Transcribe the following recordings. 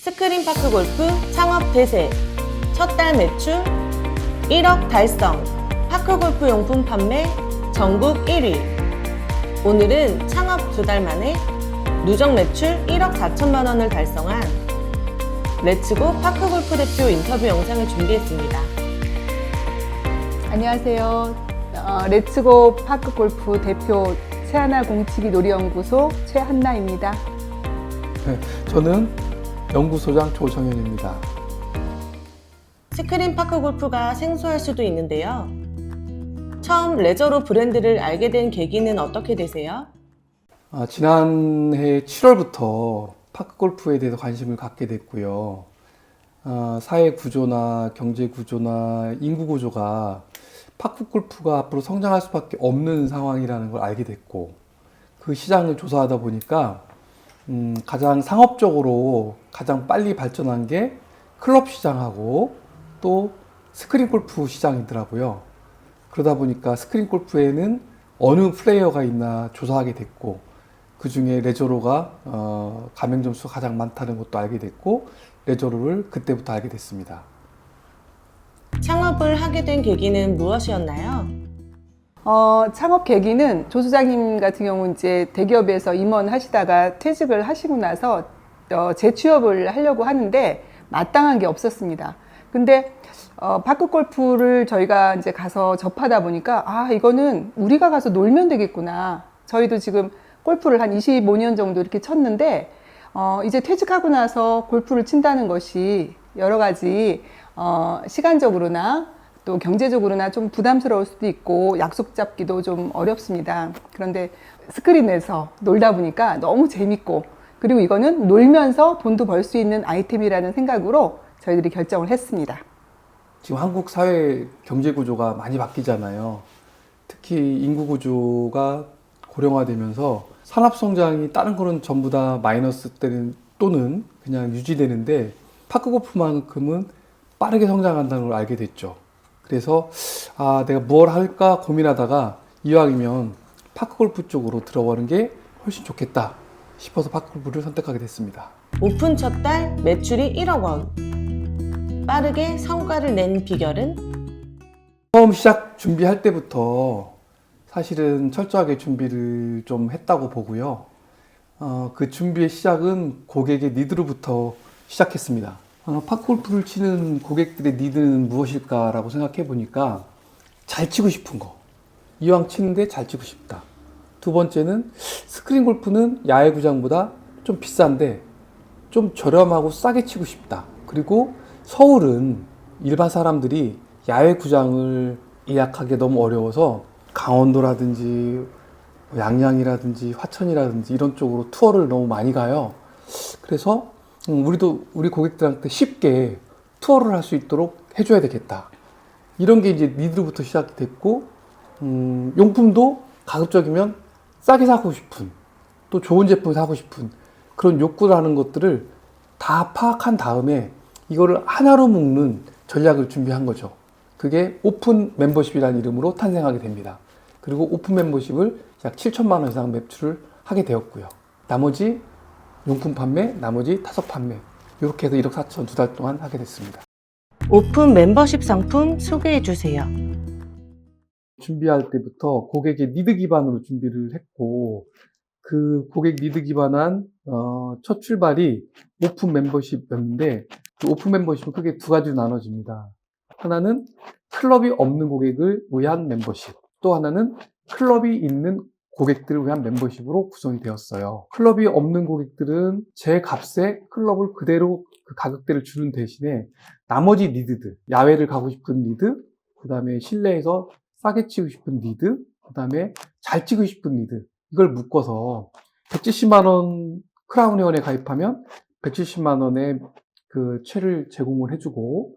스크린파크 골프 창업 대세, 첫 달 매출 1억 달성, 파크골프 용품 판매 전국 1위. 오늘은 창업 2달 만에 누적 매출 1억 4천만 원을 달성한 레츠고 파크골프 대표 인터뷰 영상을 준비했습니다. 안녕하세요. 레츠고 파크골프 대표 최하나 공치기 놀이연구소 최한나입니다. 네, 저는 연구소장 조정현입니다. 스크린파크 골프가 생소할 수도 있는데요. 처음 레저로 브랜드를 알게 된 계기는 어떻게 되세요? 지난해 7월부터 파크골프에 대해서 관심을 갖게 됐고요. 사회 구조나 경제 구조나 인구 구조가 파크골프가 앞으로 성장할 수밖에 없는 상황이라는 걸 알게 됐고, 그 시장을 조사하다 보니까 가장 상업적으로 가장 빨리 발전한 게 클럽 시장하고 또 스크린 골프 시장이더라고요. 그러다 보니까 스크린 골프에는 어느 플레이어가 있나 조사하게 됐고, 그 중에 레저로가 가맹점 수가 가장 많다는 것도 알게 됐고, 레저로를 그때부터 알게 됐습니다. 창업을 하게 된 계기는 무엇이었나요? 창업 계기는 조 소장님 같은 경우 이제 대기업에서 임원하시다가 퇴직을 하시고 나서 재취업을 하려고 하는데 마땅한 게 없었습니다. 근데 파크골프를 저희가 이제 가서 접하다 보니까 이거는 우리가 가서 놀면 되겠구나. 저희도 지금 골프를 한 25년 정도 이렇게 쳤는데 이제 퇴직하고 나서 골프를 친다는 것이 여러 가지 시간적으로나 또 경제적으로나 좀 부담스러울 수도 있고 약속 잡기도 좀 어렵습니다. 그런데 스크린에서 놀다 보니까 너무 재밌고, 그리고 이거는 놀면서 돈도 벌 수 있는 아이템이라는 생각으로 저희들이 결정을 했습니다. 지금 한국 사회 경제 구조가 많이 바뀌잖아요. 특히 인구 구조가 고령화되면서 산업 성장이 다른 거는 전부 다 마이너스 또는 그냥 유지되는데, 파크골프만큼은 빠르게 성장한다는 걸 알게 됐죠. 그래서 내가 뭘 할까 고민하다가 이왕이면 파크골프 쪽으로 들어가는 게 훨씬 좋겠다 싶어서 파크골프를 선택하게 됐습니다. 오픈 첫 달 매출이 1억 원. 빠르게 성과를 낸 비결은? 처음 시작 준비할 때부터 사실은 철저하게 준비를 좀 했다고 보고요. 그 준비의 시작은 고객의 니드로부터 시작했습니다. 파크골프를 치는 고객들의 니드는 무엇일까라고 생각해 보니까 잘 치고 싶은 거. 이왕 치는데 잘 치고 싶다. 두 번째는 스크린 골프는 야외 구장보다 좀 비싼데 좀 저렴하고 싸게 치고 싶다. 그리고 서울은 일반 사람들이 야외 구장을 예약하기 너무 어려워서 강원도라든지 양양이라든지 화천이라든지 이런 쪽으로 투어를 너무 많이 가요. 그래서 우리 고객들한테 쉽게 투어를 할 수 있도록 해줘야 되겠다. 이런 게 이제 니드부터 시작이 됐고, 용품도 가급적이면 싸게 사고 싶은, 또 좋은 제품 사고 싶은 그런 욕구라는 것들을 다 파악한 다음에 이거를 하나로 묶는 전략을 준비한 거죠. 그게 오픈 멤버십이라는 이름으로 탄생하게 됩니다. 그리고 오픈 멤버십을 약 7천만 원 이상 매출을 하게 되었고요. 나머지 용품 판매, 나머지 타석 판매, 이렇게 해서 1억 4천 2달 동안 하게 됐습니다. 오픈 멤버십 상품 소개해 주세요. 준비할 때부터 고객의 니드 기반으로 준비를 했고, 그 고객 니드 기반한 첫 출발이 오픈 멤버십이었는데, 그 오픈 멤버십은 크게 두 가지로 나눠집니다. 하나는 클럽이 없는 고객을 위한 멤버십, 또 하나는 클럽이 있는 고객들을 위한 멤버십으로 구성이 되었어요. 클럽이 없는 고객들은 제 값에 클럽을 그대로 그 가격대를 주는 대신에 나머지 니드들, 야외를 가고 싶은 니드, 그 다음에 실내에서 싸게 치고 싶은 니드, 그 다음에 잘 치고 싶은 니드, 이걸 묶어서 170만 원 크라운 회원에 가입하면 170만 원의 그 채를 제공을 해주고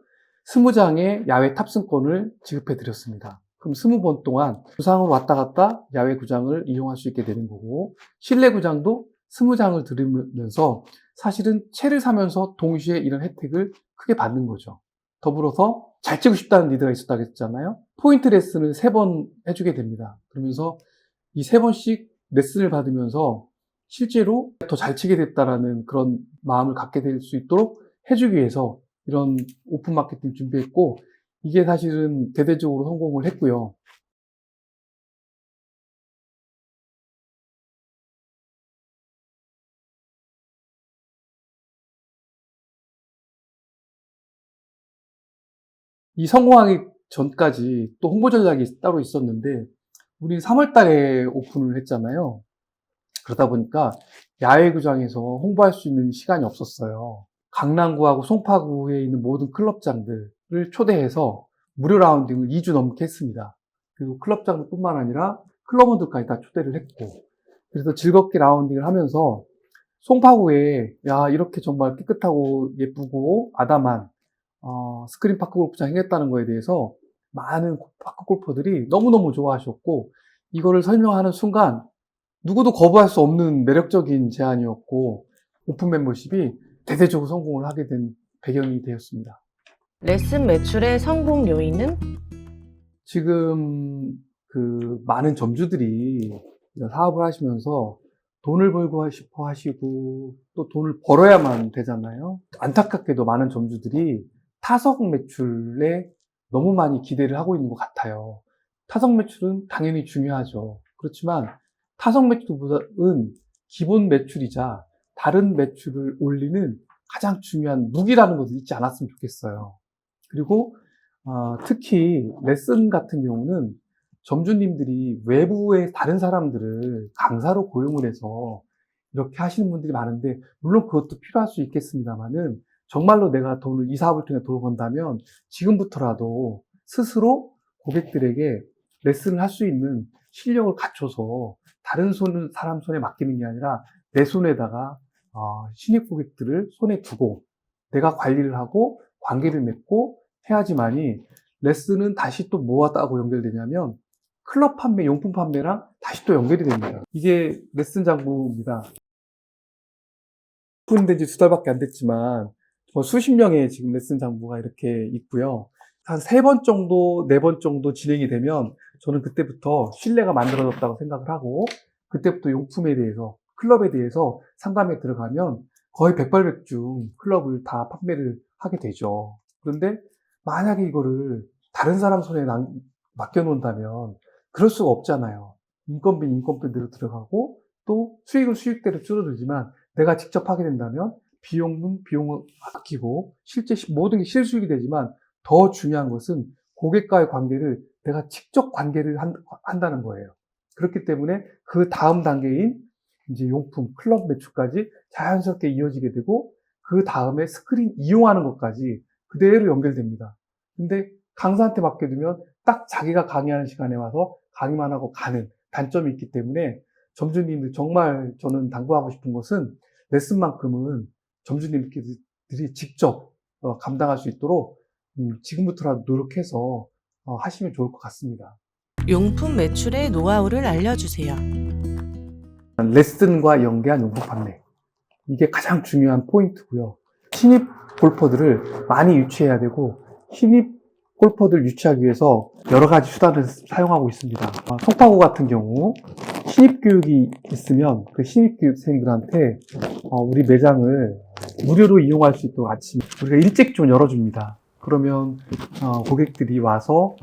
20장의 야외 탑승권을 지급해 드렸습니다. 그럼 20번 동안 부상으로 왔다 갔다 야외 구장을 이용할 수 있게 되는 거고, 실내 구장도 20장을 들으면서 사실은 채를 사면서 동시에 이런 혜택을 크게 받는 거죠. 더불어서 잘 치고 싶다는 니드가 있었다고 했잖아요. 포인트 레슨을 3번 해주게 됩니다. 그러면서 이 3번씩 레슨을 받으면서 실제로 더 잘 치게 됐다라는 그런 마음을 갖게 될 수 있도록 해주기 위해서 이런 오픈 마케팅 준비했고, 이게 사실은 대대적으로 성공을 했고요. 이 성공하기 전까지 또 홍보 전략이 따로 있었는데, 우리 3월 달에 오픈을 했잖아요. 그러다 보니까 야외 구장에서 홍보할 수 있는 시간이 없었어요. 강남구하고 송파구에 있는 모든 클럽장들을 초대해서 무료 라운딩을 2주 넘게 했습니다. 그리고 클럽장뿐만 아니라 클럽원들까지 다 초대를 했고, 그래서 즐겁게 라운딩을 하면서 송파구에 야 이렇게 정말 깨끗하고 예쁘고 아담한 스크린 파크 골프장 생겼다는 거에 대해서 많은 파크 골퍼들이 너무너무 좋아하셨고, 이거를 설명하는 순간 누구도 거부할 수 없는 매력적인 제안이었고, 오픈 멤버십이 대대적으로 성공을 하게 된 배경이 되었습니다. 레슨 매출의 성공 요인은? 지금 그 많은 점주들이 이런 사업을 하시면서 돈을 벌고 싶어 하시고 또 돈을 벌어야만 되잖아요. 안타깝게도 많은 점주들이 타석 매출에 너무 많이 기대를 하고 있는 것 같아요. 타석 매출은 당연히 중요하죠. 그렇지만 타석 매출보다는 기본 매출이자 다른 매출을 올리는 가장 중요한 무기라는 것을 잊지 않았으면 좋겠어요. 그리고 특히 레슨 같은 경우는 점주님들이 외부의 다른 사람들을 강사로 고용을 해서 이렇게 하시는 분들이 많은데, 물론 그것도 필요할 수 있겠습니다만은 정말로 내가 돈을 이 사업을 통해 돈을 번다면 지금부터라도 스스로 고객들에게 레슨을 할 수 있는 실력을 갖춰서 다른 사람 손에 맡기는 게 아니라 내 손에다가 신입 고객들을 손에 두고 내가 관리를 하고 관계를 맺고 해야지만이 레슨은 다시 또 뭐와 따고 연결되냐면 클럽 판매, 용품 판매랑 다시 또 연결이 됩니다. 이게 레슨 장부입니다. 오픈된 지 2달밖에 안 됐지만 수십 명의 지금 레슨 장부가 이렇게 있고요. 한 3번 정도, 4번 정도 진행이 되면 저는 그때부터 신뢰가 만들어졌다고 생각을 하고, 그때부터 용품에 대해서, 클럽에 대해서 상담에 들어가면 거의 백발백중 클럽을 다 판매를 하게 되죠. 그런데 만약에 이거를 다른 사람 손에 맡겨놓는다면 그럴 수가 없잖아요. 인건비대로 들어가고 또 수익은 수익대로 줄어들지만 내가 직접 하게 된다면 비용을 아끼고 실제 모든 게 실수익이 되지만 더 중요한 것은 고객과의 관계를 내가 직접 관계를 한다는 거예요. 그렇기 때문에 그 다음 단계인 이제 용품, 클럽 매출까지 자연스럽게 이어지게 되고, 그 다음에 스크린 이용하는 것까지 그대로 연결됩니다. 근데 강사한테 맡겨두면 딱 자기가 강의하는 시간에 와서 강의만 하고 가는 단점이 있기 때문에 점주님들 정말 저는 당부하고 싶은 것은 레슨만큼은 점주님들이 직접 감당할 수 있도록 지금부터라도 노력해서 하시면 좋을 것 같습니다. 용품 매출의 노하우를 알려주세요. 레슨과 연계한 용품 판매, 이게 가장 중요한 포인트고요. 신입 골퍼들을 많이 유치해야 되고, 신입 골퍼들 유치하기 위해서 여러 가지 수단을 사용하고 있습니다. 송파구 같은 경우 신입 교육이 있으면 그 신입 교육생들한테 우리 매장을 무료로 이용할 수 있도록 아침 우리가 일찍 좀 열어줍니다. 그러면 고객들이 와서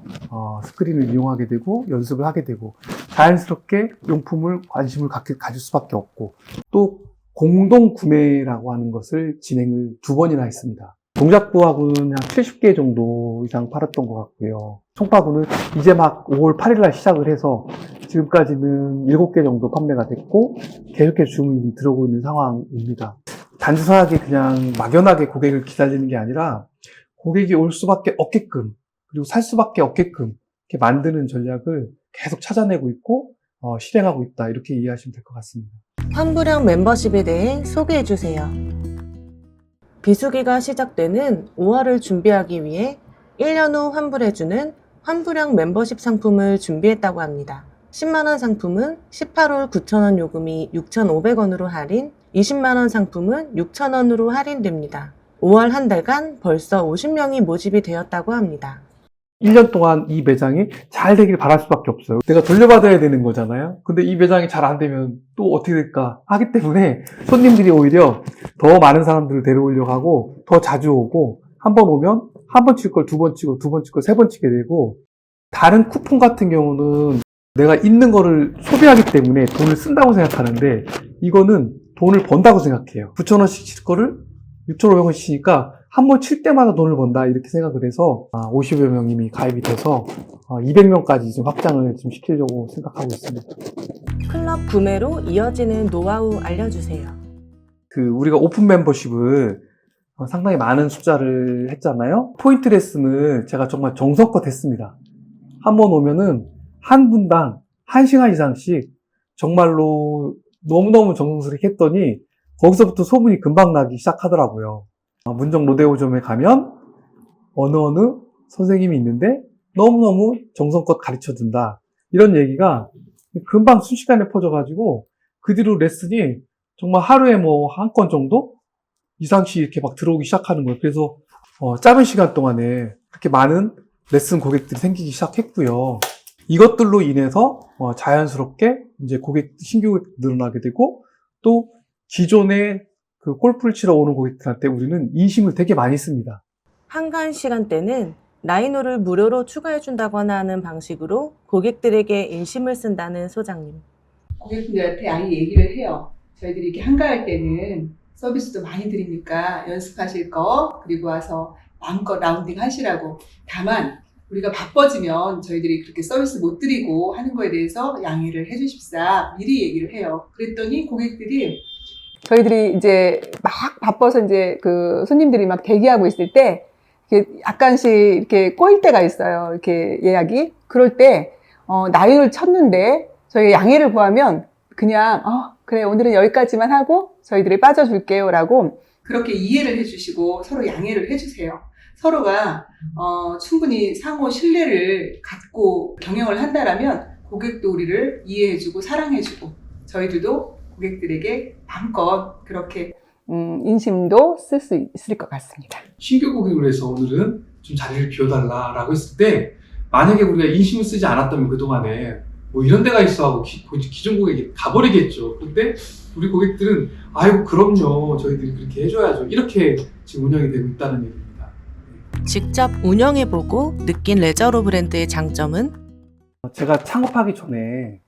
스크린을 이용하게 되고 연습을 하게 되고 자연스럽게 용품을 관심을 가질 수밖에 없고, 또 공동 구매라고 하는 것을 진행을 2번이나 했습니다. 동작구하고는 한 70개 정도 이상 팔았던 것 같고요. 송파구는 이제 막 5월 8일날 시작을 해서 지금까지는 7개 정도 판매가 됐고 계속해서 주문이 들어오고 있는 상황입니다. 단순하게 그냥 막연하게 고객을 기다리는 게 아니라 고객이 올 수밖에 없게끔, 그리고 살 수밖에 없게끔 이렇게 만드는 전략을 계속 찾아내고 있고 실행하고 있다, 이렇게 이해하시면 될 것 같습니다. 환불형 멤버십에 대해 소개해주세요. 비수기가 시작되는 5월을 준비하기 위해 1년 후 환불해주는 환불형 멤버십 상품을 준비했다고 합니다. 10만원 상품은 18홀 9,000원 요금이 6,500원으로 할인, 20만원 상품은 6,000원으로 할인됩니다. 5월 한 달간 벌써 50명이 모집이 되었다고 합니다. 1년 동안 이 매장이 잘 되길 바랄 수밖에 없어요. 내가 돌려받아야 되는 거잖아요. 근데 이 매장이 잘 안 되면 또 어떻게 될까 하기 때문에 손님들이 오히려 더 많은 사람들을 데려오려고 하고 더 자주 오고 한 번 오면 한 번 칠 걸 두 번 치고 두 번 치고 세 번 치게 되고 다른 쿠폰 같은 경우는 내가 있는 거를 소비하기 때문에 돈을 쓴다고 생각하는데 이거는 돈을 번다고 생각해요. 9,000원씩 칠 거를 6,500원씩 치니까 한 번 칠 때마다 돈을 번다 이렇게 생각을 해서 50여 명이 가입이 돼서 200명까지 지금 확장을 지금 시키려고 생각하고 있습니다. 클럽 구매로 이어지는 노하우 알려주세요. 우리가 오픈 멤버십을 상당히 많은 숫자를 했잖아요. 포인트 레슨을 제가 정말 정성껏 했습니다. 한 번 오면은 한 분당 1시간 이상씩 정말로 너무너무 정성스럽게 했더니 거기서부터 소문이 금방 나기 시작하더라고요. 문정 로데오점에 가면 어느 선생님이 있는데 너무너무 정성껏 가르쳐준다. 이런 얘기가 금방 순식간에 퍼져가지고 그 뒤로 레슨이 정말 하루에 뭐 한 건 정도 이상씩 이렇게 막 들어오기 시작하는 거예요. 그래서 짧은 시간 동안에 그렇게 많은 레슨 고객들이 생기기 시작했고요. 이것들로 인해서 자연스럽게 이제 신규 고객 늘어나게 되고 또 기존에 그 골프를 치러 오는 고객들한테 우리는 인심을 되게 많이 씁니다. 한가한 시간대는 라이노를 무료로 추가해준다거나 하는 방식으로 고객들에게 인심을 쓴다는 소장님. 고객분들한테 아예 얘기를 해요. 저희들이 이렇게 한가할 때는 서비스도 많이 드리니까 연습하실 거 그리고 와서 마음껏 라운딩 하시라고. 다만 우리가 바빠지면 저희들이 그렇게 서비스 못 드리고 하는 거에 대해서 양해를 해주십사 미리 얘기를 해요. 그랬더니 고객들이 저희들이 이제 막 바빠서 이제 그 손님들이 막 대기하고 있을 때 이렇게 약간씩 이렇게 꼬일 때가 있어요. 이렇게 예약이. 그럴 때 나이를 쳤는데 저희 양해를 구하면 그냥 그래 오늘은 여기까지만 하고 저희들이 빠져줄게요 라고 그렇게 이해를 해주시고 서로 양해를 해주세요. 서로가 충분히 상호 신뢰를 갖고 경영을 한다라면 고객도 우리를 이해해주고 사랑해주고 저희들도 고객들에게 마음껏 그렇게 인심도 쓸 수 있을 것 같습니다. 신규 고객을 해서 오늘은 좀 자리를 비워달라라고 했을 때 만약에 우리가 인심을 쓰지 않았다면 그동안에 뭐 이런 데가 있어 하고 기존 고객이 가버리겠죠. 근데 우리 고객들은 아이고 그럼요 저희들이 그렇게 해줘야죠 이렇게 지금 운영이 되고 있다는 얘기입니다. 직접 운영해보고 느낀 레저로 브랜드의 장점은? 제가 창업하기 전에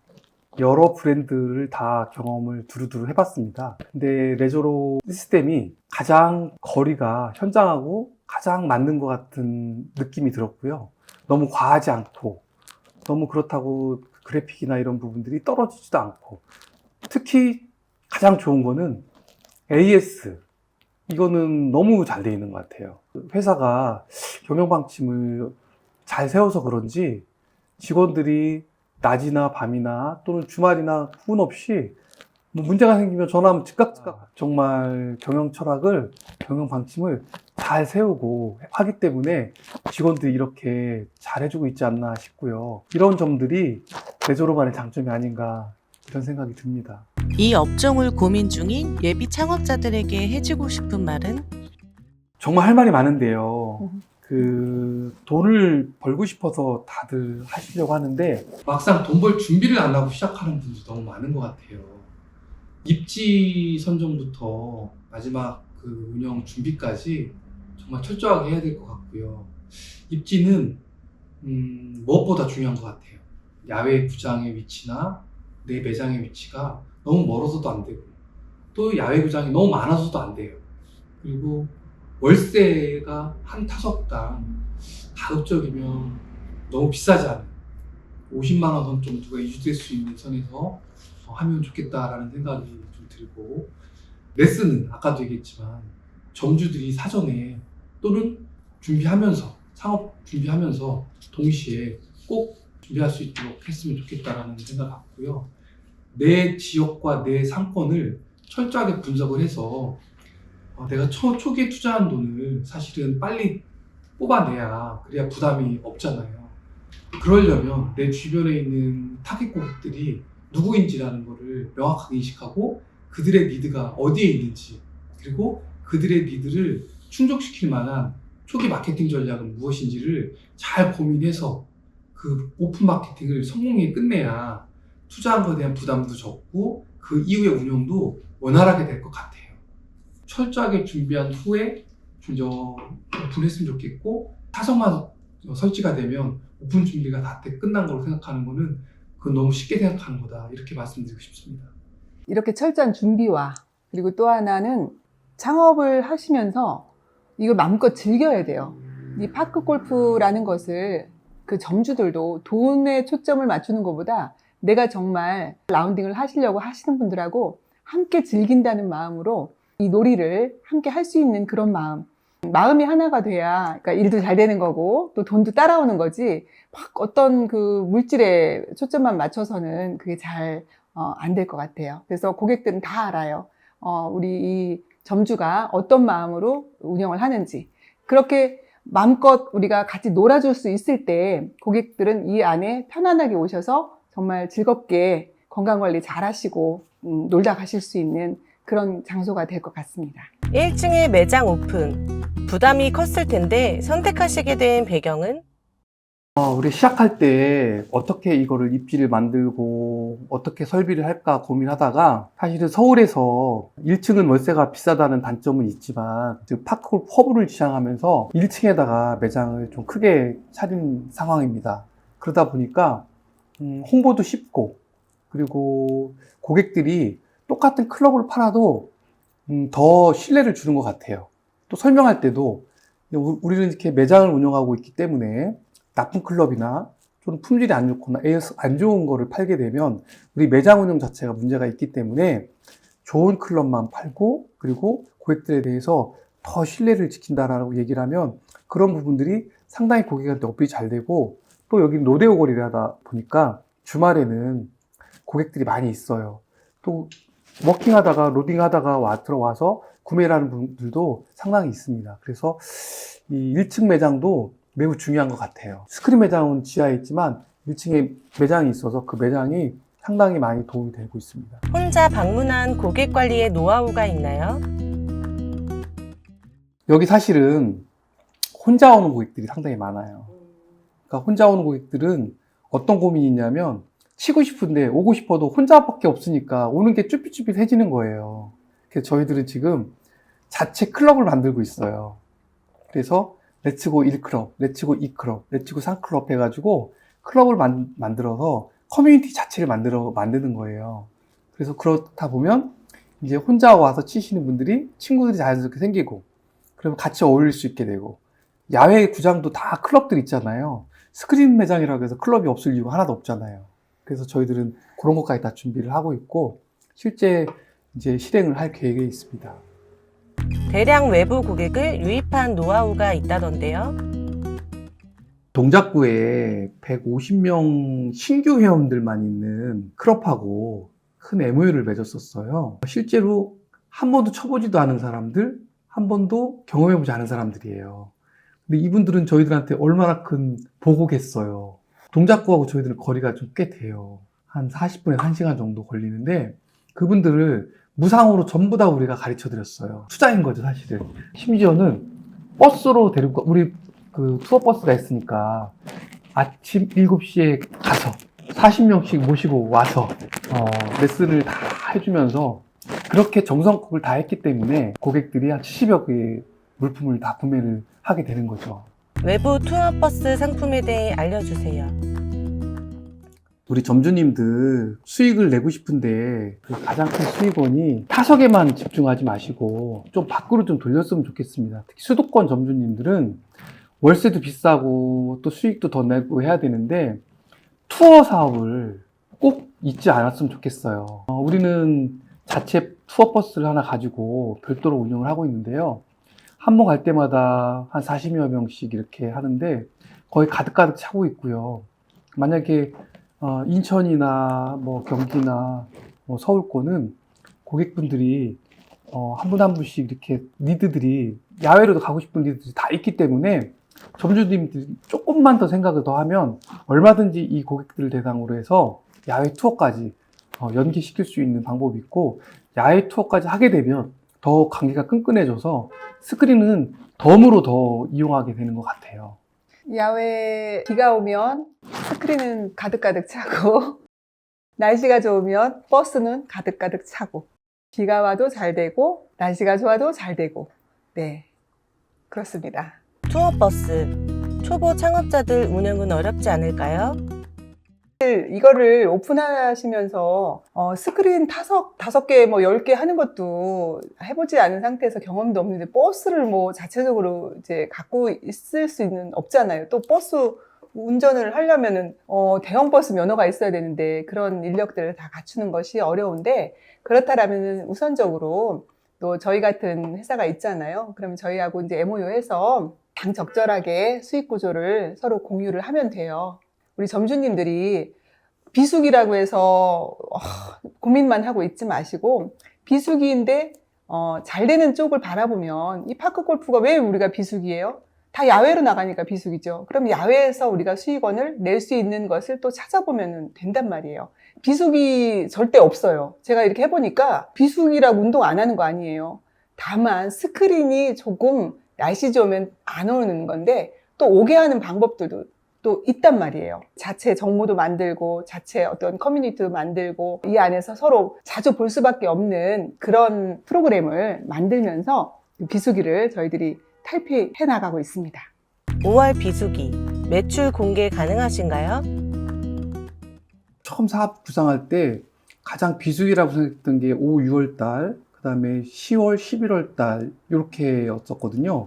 여러 브랜드를 다 경험을 두루두루 해봤습니다. 근데 레저로 시스템이 가장 거리가 현장하고 가장 맞는 것 같은 느낌이 들었고요. 너무 과하지 않고 너무 그렇다고 그래픽이나 이런 부분들이 떨어지지도 않고 특히 가장 좋은 거는 AS 이거는 너무 잘 돼 있는 것 같아요. 회사가 경영 방침을 잘 세워서 그런지 직원들이 낮이나 밤이나 또는 주말이나 구분 없이 뭐 문제가 생기면 전화하면 즉각 정말 경영 철학을 경영 방침을 잘 세우고 하기 때문에 직원들이 이렇게 잘해주고 있지 않나 싶고요. 이런 점들이 레저로만의 장점이 아닌가 이런 생각이 듭니다. 이 업종을 고민 중인 예비 창업자들에게 해주고 싶은 말은? 정말 할 말이 많은데요. 돈을 벌고 싶어서 다들 하시려고 하는데 막상 돈 벌 준비를 안 하고 시작하는 분들이 너무 많은 것 같아요. 입지 선정부터 마지막 그 운영 준비까지 정말 철저하게 해야 될 것 같고요. 입지는 무엇보다 중요한 것 같아요. 야외 구장의 위치나 내 매장의 위치가 너무 멀어서도 안 되고 또 야외 구장이 너무 많아서도 안 돼요. 그리고 월세가 한 타석당 가급적이면 너무 비싸지 않은 50만 원 선 정도가 유지될 수 있는 선에서 하면 좋겠다라는 생각이 좀 들고 레슨은 아까도 얘기했지만 점주들이 사전에 또는 준비하면서 창업 준비하면서 동시에 꼭 준비할 수 있도록 했으면 좋겠다라는 생각 같고요. 내 지역과 내 상권을 철저하게 분석을 해서 내가 초기에 투자한 돈을 사실은 빨리 뽑아내야 그래야 부담이 없잖아요. 그러려면 내 주변에 있는 타깃 고객들이 누구인지라는 거를 명확하게 인식하고 그들의 니드가 어디에 있는지 그리고 그들의 니드를 충족시킬 만한 초기 마케팅 전략은 무엇인지를 잘 고민해서 그 오픈 마케팅을 성공히 끝내야 투자한 것에 대한 부담도 적고 그 이후의 운영도 원활하게 될 것 같아요. 철저하게 준비한 후에 오픈했으면 좋겠고, 타석만 설치가 되면 오픈 준비가 다 끝난 걸로 생각하는 거는 그건 너무 쉽게 생각하는 거다, 이렇게 말씀드리고 싶습니다. 이렇게 철저한 준비와 그리고 또 하나는 창업을 하시면서 이걸 마음껏 즐겨야 돼요. 이 파크 골프라는 것을 그 점주들도 돈에 초점을 맞추는 것보다 내가 정말 라운딩을 하시려고 하시는 분들하고 함께 즐긴다는 마음으로 이 놀이를 함께 할 수 있는 그런 마음이 하나가 돼야, 그러니까 일도 잘 되는 거고 또 돈도 따라오는 거지, 막 어떤 그 물질에 초점만 맞춰서는 그게 잘 안 될 것 같아요. 그래서 고객들은 다 알아요. 우리 이 점주가 어떤 마음으로 운영을 하는지. 그렇게 마음껏 우리가 같이 놀아줄 수 있을 때 고객들은 이 안에 편안하게 오셔서 정말 즐겁게 건강관리 잘 하시고 놀다 가실 수 있는 그런 장소가 될 것 같습니다. 1층에 매장 오픈. 부담이 컸을 텐데 선택하시게 된 배경은? 우리 시작할 때 어떻게 이거를 입지를 만들고 어떻게 설비를 할까 고민하다가, 사실은 서울에서 1층은 월세가 비싸다는 단점은 있지만 파크골프 허브를 지향하면서 1층에다가 매장을 좀 크게 차린 상황입니다. 그러다 보니까 홍보도 쉽고, 그리고 고객들이 똑같은 클럽을 팔아도 더 신뢰를 주는 것 같아요. 또 설명할 때도 우리는 이렇게 매장을 운영하고 있기 때문에 나쁜 클럽이나 좀 품질이 안 좋거나 안 좋은 거를 팔게 되면 우리 매장 운영 자체가 문제가 있기 때문에 좋은 클럽만 팔고, 그리고 고객들에 대해서 더 신뢰를 지킨다라고 얘기를 하면 그런 부분들이 상당히 고객한테 어필이 잘 되고, 또 여기 로데오 거리를 하다 보니까 주말에는 고객들이 많이 있어요. 또 워킹하다가 로딩하다가 들어와서 구매를 하는 분들도 상당히 있습니다. 그래서 이 1층 매장도 매우 중요한 것 같아요. 스크린 매장은 지하에 있지만 1층에 매장이 있어서 그 매장이 상당히 많이 도움이 되고 있습니다. 혼자 방문한 고객 관리의 노하우가 있나요? 여기 사실은 혼자 오는 고객들이 상당히 많아요. 그러니까 혼자 오는 고객들은 어떤 고민이 있냐면, 치고 싶은데 오고 싶어도 혼자밖에 없으니까 오는 게 쭈삣쭈삣해지는 거예요. 그래서 저희들은 지금 자체 클럽을 만들고 있어요. 그래서 레츠고 1클럽, 레츠고 2클럽, 레츠고 3클럽 해가지고 클럽을 만들어서 커뮤니티 자체를 만드는 거예요. 그래서 그렇다 보면 이제 혼자 와서 치시는 분들이 친구들이 자연스럽게 생기고, 그러면 같이 어울릴 수 있게 되고, 야외 구장도 다 클럽들 있잖아요. 스크린 매장이라고 해서 클럽이 없을 이유가 하나도 없잖아요. 그래서 저희들은 그런 것까지 다 준비를 하고 있고, 실제 이제 실행을 할 계획에 있습니다. 대량 외부 고객을 유입한 노하우가 있다던데요. 동작구에 150명 신규 회원들만 있는 클럽하고 큰 MOU를 맺었었어요. 실제로 한 번도 쳐보지도 않은 사람들, 한 번도 경험해보지 않은 사람들이에요. 근데 이분들은 저희들한테 얼마나 큰 보고겠어요. 동작구하고 저희들은 거리가 좀 꽤 돼요. 한 40분에서 1시간 정도 걸리는데 그분들을 무상으로 전부 다 우리가 가르쳐 드렸어요. 투자인 거죠, 사실은. 심지어는 버스로 데리고, 우리 그 투어 버스가 있으니까 아침 7시에 가서 40명씩 모시고 와서 레슨을 다 해주면서 그렇게 정성껏을 다 했기 때문에 고객들이 한 70여 개의 물품을 다 구매를 하게 되는 거죠. 외부 투어버스 상품에 대해 알려주세요. 우리 점주님들 수익을 내고 싶은데 그 가장 큰 수익원이 타석에만 집중하지 마시고 좀 밖으로 좀 돌렸으면 좋겠습니다. 특히 수도권 점주님들은 월세도 비싸고 또 수익도 더 내고 해야 되는데 투어 사업을 꼭 잊지 않았으면 좋겠어요. 우리는 자체 투어 버스를 하나 가지고 별도로 운영을 하고 있는데요. 한 번 갈 때마다 한 40여 명씩 이렇게 하는데 거의 가득가득 차고 있고요. 만약에 인천이나 뭐 경기나 뭐 서울권은 고객분들이 한 분 한 분씩 이렇게 리드들이 야외로도 가고 싶은 리드들이 다 있기 때문에 점주님들이 조금만 더 생각을 더 하면 얼마든지 이 고객들을 대상으로 해서 야외 투어까지 연계시킬 수 있는 방법이 있고, 야외 투어까지 하게 되면 더 관계가 끈끈해져서 스크린은 덤으로 더 이용하게 되는 것 같아요. 야외 비가 오면 스크린은 가득가득 차고 날씨가 좋으면 버스는 가득가득 차고 비가 와도 잘 되고 날씨가 좋아도 잘 되고 네 그렇습니다. 투어버스. 초보 창업자들 운영은 어렵지 않을까요? 이거를 오픈하시면서 스크린 타석 5개 뭐 10개 하는 것도 해보지 않은 상태에서 경험도 없는데 버스를 뭐 자체적으로 이제 갖고 있을 수는 없잖아요. 또 버스 운전을 하려면은 대형 버스 면허가 있어야 되는데 그런 인력들을 다 갖추는 것이 어려운데 그렇다라면은 우선적으로 또 저희 같은 회사가 있잖아요. 그러면 저희하고 이제 MOU해서 당적절하게 수익 구조를 서로 공유를 하면 돼요. 우리 점주님들이 비수기라고 해서 고민만 하고 있지 마시고 비수기인데 잘 되는 쪽을 바라보면 이 파크 골프가 왜 우리가 비수기예요? 다 야외로 나가니까 비수기죠. 그럼 야외에서 우리가 수익원을 낼 수 있는 것을 또 찾아보면 된단 말이에요. 비수기 절대 없어요. 제가 이렇게 해보니까 비수기라고 운동 안 하는 거 아니에요. 다만 스크린이 조금 날씨 좋으면 안 오는 건데 또 오게 하는 방법들도 또 있단 말이에요. 자체 정보도 만들고 자체 어떤 커뮤니티도 만들고 이 안에서 서로 자주 볼 수밖에 없는 그런 프로그램을 만들면서 비수기를 저희들이 탈피해 나가고 있습니다. 5월 비수기. 매출 공개 가능하신가요? 처음 사업 구상할 때 가장 비수기라고 생각했던 게 5, 6월 달, 그 다음에 10월, 11월 달 이렇게였었거든요.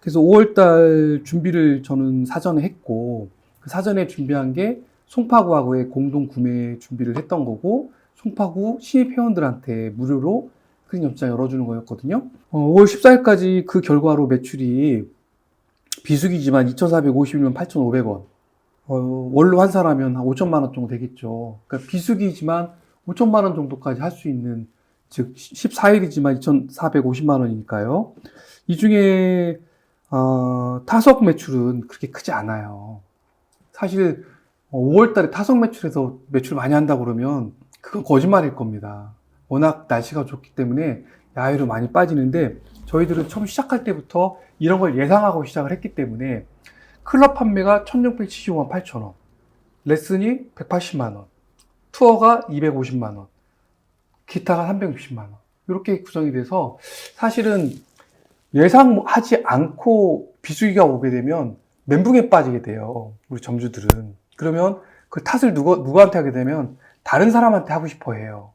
그래서 5월 달 준비를 저는 사전에 했고 그 사전에 준비한 게 송파구하고의 공동 구매 준비를 했던 거고 송파구 신입 회원들한테 무료로 스크린 연장 열어주는 거였거든요. 5월 14일까지 그 결과로 매출이 비수기지만 2,451만 8,500원. 월로 환산하면 한 5천만 원 정도 되겠죠. 그러니까 비수기지만 5천만 원 정도까지 할 수 있는, 즉 14일이지만 2,450만 원이니까요. 이 중에 타석 매출은 그렇게 크지 않아요. 사실 5월 달에 타석 매출에서 매출 많이 한다고 그러면 그건 거짓말일 겁니다. 워낙 날씨가 좋기 때문에 야외로 많이 빠지는데 저희들은 처음 시작할 때부터 이런 걸 예상하고 시작을 했기 때문에 클럽 판매가 1,675만 8천원, 레슨이 180만 원, 투어가 250만 원, 기타가 360만 원 이렇게 구성이 돼서 사실은 예상하지 않고 비수기가 오게 되면 멘붕에 빠지게 돼요. 우리 점주들은. 그러면 그 탓을 누구한테 하게 되면 다른 사람한테 하고 싶어 해요.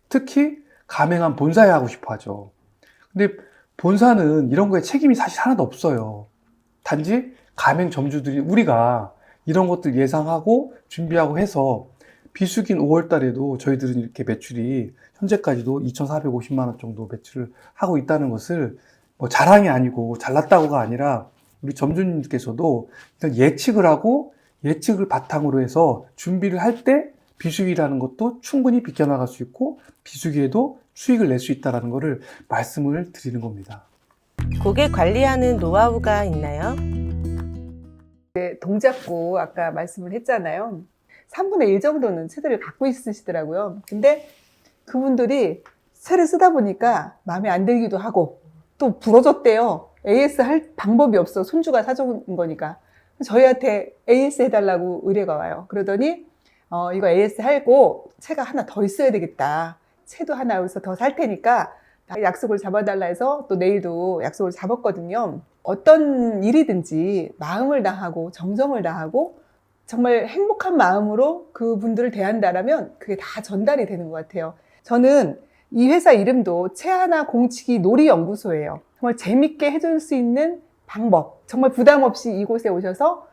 특히 가맹한 본사에 하고 싶어 하죠. 근데 본사는 이런 거에 책임이 사실 하나도 없어요. 단지 가맹 점주들이 우리가 이런 것들 예상하고 준비하고 해서 비수기인 5월 달에도 저희들은 이렇게 매출이 현재까지도 2,450만 원 정도 매출을 하고 있다는 것을 뭐 자랑이 아니고 잘났다고가 아니라 우리 점주님께서도 일단 예측을 하고 예측을 바탕으로 해서 준비를 할 때 비수기라는 것도 충분히 비껴나갈 수 있고 비수기에도 수익을 낼 수 있다는 것을 말씀을 드리는 겁니다. 고객 관리하는 노하우가 있나요? 동작구 아까 말씀을 했잖아요. 3분의 1 정도는 채들을 갖고 있으시더라고요. 근데 그분들이 채를 쓰다 보니까 마음에 안 들기도 하고 또 부러졌대요. AS 할 방법이 없어. 손주가 사준 거니까. 저희한테 AS 해달라고 의뢰가 와요. 그러더니 이거 AS 하고 채가 하나 더 있어야 되겠다. 채도 하나 여기서 더 살 테니까 약속을 잡아달라 해서 또 내일도 약속을 잡았거든요. 어떤 일이든지 마음을 다하고 정성을 다하고 정말 행복한 마음으로 그분들을 대한다라면 그게 다 전달이 되는 것 같아요. 저는 이 회사 이름도 채하나 공치기 놀이연구소예요. 정말 재밌게 해줄 수 있는 방법, 정말 부담 없이 이곳에 오셔서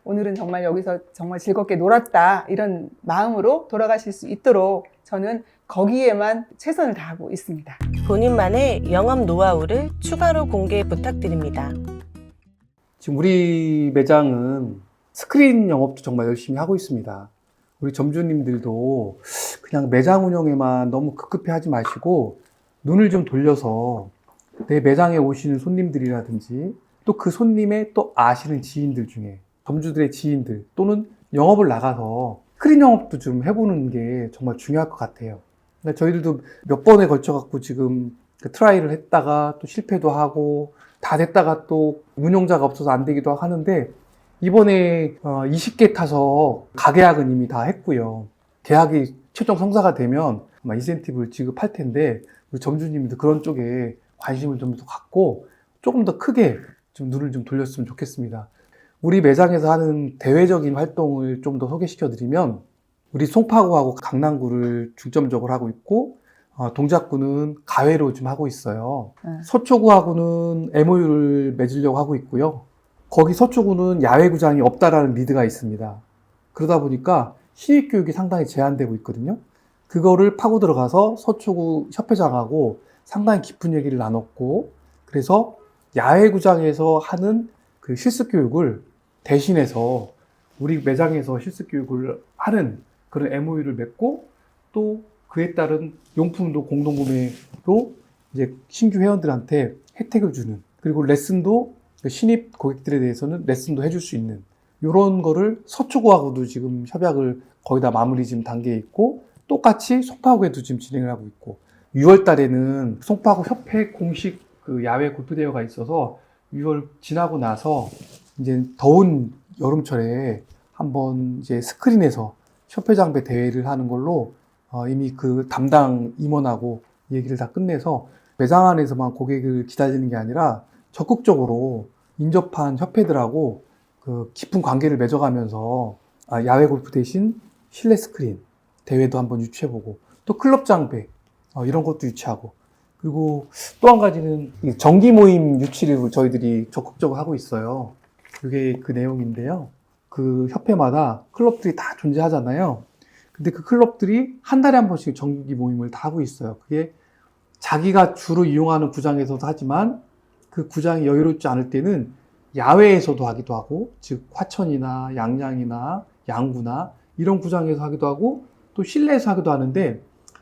오늘은 정말 여기서 정말 즐겁게 놀았다 이런 마음으로 돌아가실 수 있도록 저는 거기에만 최선을 다하고 있습니다. 본인만의 영업 노하우를 추가로 공개 부탁드립니다. 지금 우리 매장은 스크린 영업도 정말 열심히 하고 있습니다. 우리 점주님들도 그냥 매장 운영에만 너무 급급해 하지 마시고 눈을 좀 돌려서 내 매장에 오시는 손님들이라든지 또 그 손님의 또 아시는 지인들 중에 점주들의 지인들 또는 영업을 나가서 스크린 영업도 좀 해보는 게 정말 중요할 것 같아요. 저희들도 몇 번에 걸쳐 갖고 지금 그 트라이를 했다가 또 실패도 하고 다 됐다가 또 운영자가 없어서 안 되기도 하는데 이번에 20개 타서 가계약은 이미 다 했고요. 계약이 최종 성사가 되면 아마 인센티브를 지급할 텐데 우리 점주님도 그런 쪽에 관심을 좀 더 갖고 조금 더 크게 좀 눈을 좀 돌렸으면 좋겠습니다. 우리 매장에서 하는 대외적인 활동을 좀 더 소개시켜 드리면 우리 송파구하고 강남구를 중점적으로 하고 있고 동작구는 가외로 좀 하고 있어요. 서초구하고는 MOU를 맺으려고 하고 있고요. 거기 서초구는 야외구장이 없다라는 리드가 있습니다. 그러다 보니까 신입교육이 상당히 제한되고 있거든요. 그거를 파고 들어가서 서초구 협회장하고 상당히 깊은 얘기를 나눴고 그래서 야외구장에서 하는 그 실습교육을 대신해서 우리 매장에서 실습교육을 하는 그런 MOU를 맺고 또 그에 따른 용품도 공동구매로 이제 신규 회원들한테 혜택을 주는 그리고 레슨도 신입 고객들에 대해서는 레슨도 해줄 수 있는 이런 거를 서초구하고도 지금 협약을 거의 다 마무리 지금 단계에 있고 똑같이 송파구에도 지금 진행을 하고 있고 6월 달에는 송파구 협회 공식 그 야외 골프 대회가 있어서 6월 지나고 나서 이제 더운 여름철에 한번 이제 스크린에서 협회장배 대회를 하는 걸로 이미 그 담당 임원하고 얘기를 다 끝내서 매장 안에서만 고객을 기다리는 게 아니라 적극적으로 인접한 협회들하고 그 깊은 관계를 맺어가면서 야외 골프 대신 실내 스크린 대회도 한번 유치해보고 또 클럽 장배 이런 것도 유치하고 그리고 또 한 가지는 정기 모임 유치를 저희들이 적극적으로 하고 있어요. 그게 그 내용인데요. 그 협회마다 클럽들이 다 존재하잖아요. 근데 그 클럽들이 한 달에 한 번씩 정기 모임을 다 하고 있어요. 그게 자기가 주로 이용하는 구장에서도 하지만 그 구장이 여유롭지 않을 때는 야외에서도 하기도 하고, 즉 화천이나 양양이나 양구나 이런 구장에서 하기도 하고 또 실내에서 하기도 하는데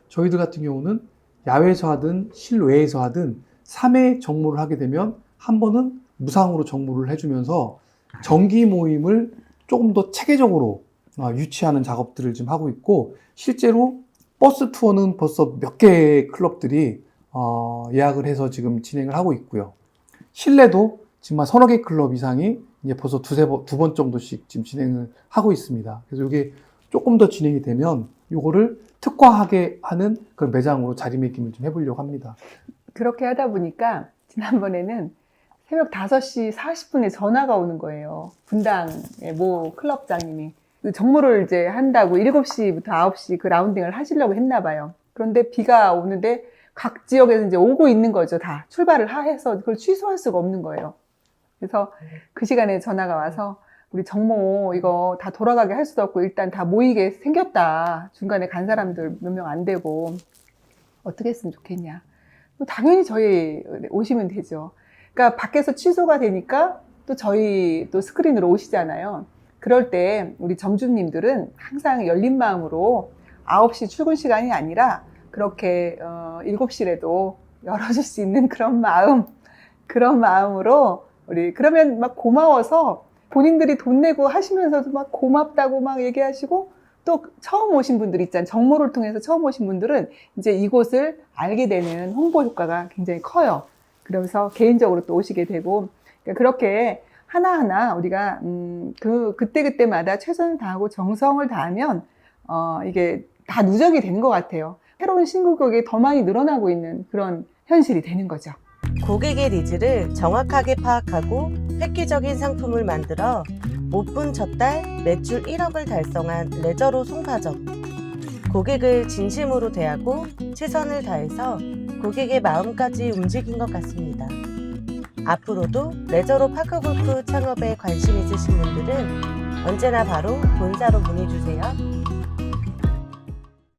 저희들 같은 경우는 야외에서 하든 실외에서 하든 3회 정모를 하게 되면 한 번은 무상으로 정모를 해주면서 정기 모임을 조금 더 체계적으로 유치하는 작업들을 지금 하고 있고 실제로 버스 투어는 벌써 몇 개의 클럽들이 예약을 해서 지금 진행을 하고 있고요. 실내도 지금 한 서너 개 클럽 이상이 이제 벌써 두 번 정도씩 지금 진행을 하고 있습니다. 그래서 이게 조금 더 진행이 되면 이거를 특화하게 하는 그런 매장으로 자리매김을 좀 해보려고 합니다. 그렇게 하다 보니까 지난번에는 새벽 5시 40분에 전화가 오는 거예요. 분당의 모 클럽장님이. 정모를 이제 한다고 7시부터 9시 그 라운딩을 하시려고 했나 봐요. 그런데 비가 오는데 각 지역에서 이제 오고 있는 거죠. 다 출발을 해서 그걸 취소할 수가 없는 거예요. 그래서 그 시간에 전화가 와서 우리 정모 이거 다 돌아가게 할 수도 없고 일단 다 모이게 생겼다. 중간에 간 사람들 몇 명 안 되고 어떻게 했으면 좋겠냐. 당연히 저희 오시면 되죠. 그러니까 밖에서 취소가 되니까 또 저희 또 스크린으로 오시잖아요. 그럴 때 우리 점주님들은 항상 열린 마음으로 9시 출근 시간이 아니라 그렇게 7시라도 열어줄 수 있는 그런 마음으로 우리 그러면 막 고마워서 본인들이 돈 내고 하시면서도 막 고맙다고 막 얘기하시고 또 처음 오신 분들 있잖아요. 정모를 통해서 처음 오신 분들은 이제 이곳을 알게 되는 홍보 효과가 굉장히 커요. 그러면서 개인적으로 또 오시게 되고 그러니까 그렇게 하나하나 우리가 그때마다 최선을 다하고 정성을 다하면 이게 다 누적이 되는 것 같아요. 새로운 신규 고객이 더 많이 늘어나고 있는 그런 현실이 되는 거죠. 고객의 니즈를 정확하게 파악하고 획기적인 상품을 만들어 오픈 첫 달 매출 1억을 달성한 레저로 송파점. 고객을 진심으로 대하고 최선을 다해서 고객의 마음까지 움직인 것 같습니다. 앞으로도 레저로 파크골프 창업에 관심 있으신 분들은 언제나 바로 본사로 문의주세요.